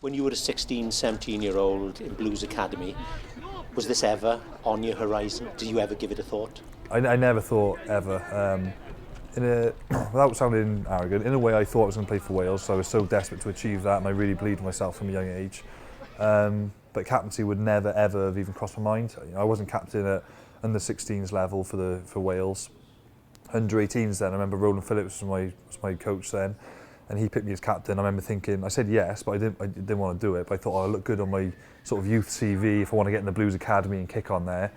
When you were a 16, 17-year-old in Blues Academy, was this ever on your horizon? Did you ever give it a thought? I never thought ever. Without sounding arrogant, in a way I thought I was going to play for Wales, so I was so desperate to achieve that, and I really believed in myself from a young age. But captaincy would never ever have even crossed my mind. I wasn't captain at under 16s level for Wales. Under 18s then, I remember Roland Phillips was my coach then, and he picked me as captain. I remember thinking, I said yes, but I didn't want to do it. But I thought, oh, I look good on my sort of youth CV if I want to get in the Blues Academy and kick on there.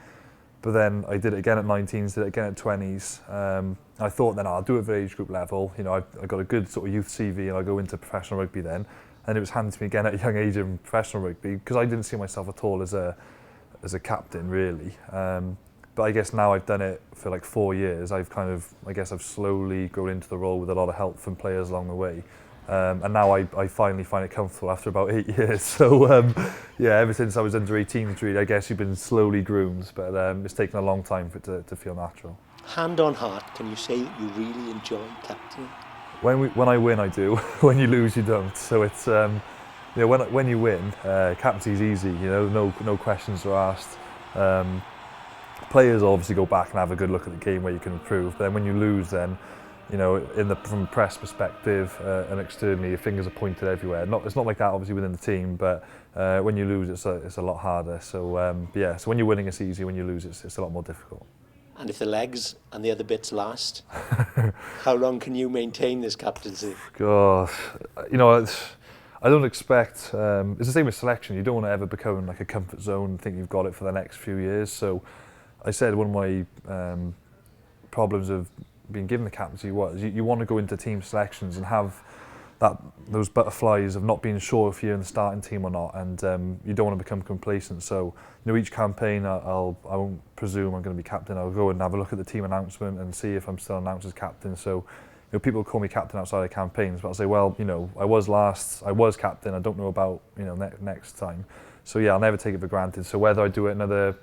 But then I did it again at 19s, did it again at 20s. I thought then I'll do it at age group level. You know, I got a good sort of youth CV, and I'll go into professional rugby then. And it was handed to me again at a young age in professional rugby because I didn't see myself at all as a captain really. But I guess now I've done it for like 4 years. I've slowly grown into the role with a lot of help from players along the way. And now I finally find it comfortable after about 8 years. So yeah, ever since I was under 18s really, I guess you've been slowly groomed, but it's taken a long time for it to feel natural. Hand on heart, can you say that you really enjoy captaining? When I win, I do. When you lose, you don't. So it's when you win, captaincy is easy. You know, no questions are asked. Players obviously go back and have a good look at the game where you can improve. But then when you lose, then you know, from a press perspective and externally, your fingers are pointed everywhere. It's not like that obviously within the team, but when you lose, it's a lot harder. So yeah, so when you're winning, it's easy. When you lose, it's a lot more difficult. And if the legs and the other bits last, how long can you maintain this captaincy? God, you know, I don't expect. It's the same with selection. You don't want to ever become like a comfort zone and think you've got it for the next few years. So I said one of my problems of being given the captaincy was you want to go into team selections and have those butterflies of not being sure if you're in the starting team or not, and you don't want to become complacent. So you know, each campaign I won't presume I'm going to be captain. I'll go and have a look at the team announcement and see if I'm still announced as captain. So you know, people call me captain outside of campaigns, but I'll say, well, you know, I was captain. I don't know about, you know, next time. So yeah, I'll never take it for granted. So whether I do it another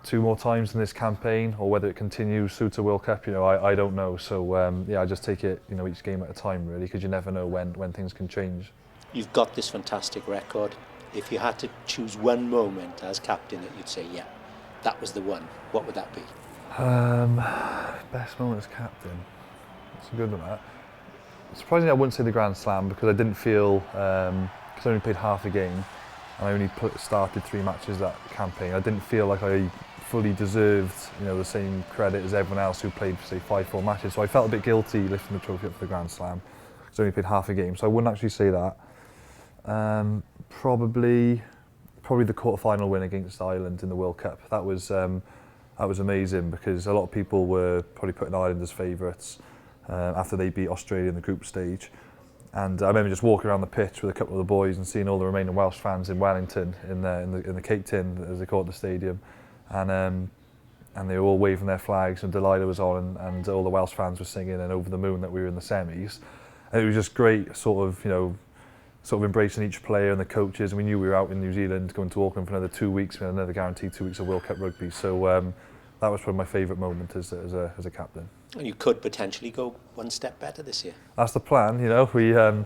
2 more times in this campaign or whether it continues through to World Cup, you know, I don't know. So yeah, I just take it, you know, each game at a time really, because you never know when things can change. You've got this fantastic record. If you had to choose one moment as captain that you'd say, yeah, that was the one, what would that be? Best moment as captain. That's a good one, that. Surprisingly, I wouldn't say the Grand Slam because I didn't feel, because I only played half a game and I only started 3 matches that campaign. I didn't feel like I fully deserved, you know, the same credit as everyone else who played, say, 5-4 matches. So I felt a bit guilty lifting the trophy up for the Grand Slam because I only played half a game. So I wouldn't actually say that. Probably the quarter-final win against Ireland in the World Cup. That was amazing because a lot of people were probably putting Ireland as favourites after they beat Australia in the group stage. And I remember just walking around the pitch with a couple of the boys and seeing all the remaining Welsh fans in Wellington in the cake tin, as they call it, the stadium, and they were all waving their flags, and Delilah was on, and all the Welsh fans were singing and Over the Moon that we were in the semis. And it was just great, sort of embracing each player and the coaches. And we knew we were out in New Zealand going to Auckland for another 2 weeks. We had another guaranteed 2 weeks of World Cup rugby. So that was probably my favourite moment as a captain. And you could potentially go one step better this year. That's the plan, you know.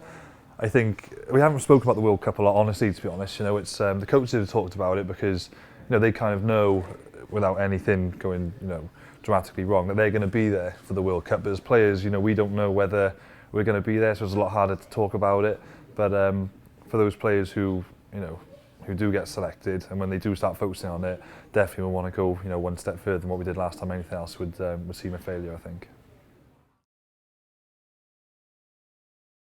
I think we haven't spoken about the World Cup a lot, honestly, to be honest. You know, it's the coaches have talked about it because, you know, they kind of know without anything going, you know, dramatically wrong that they're going to be there for the World Cup. But as players, you know, we don't know whether we're going to be there, so it's a lot harder to talk about it. But for those players who, you know, who do get selected, and when they do start focusing on it, definitely will want to go, you know, one step further than what we did last time. Anything else would seem a failure, I think.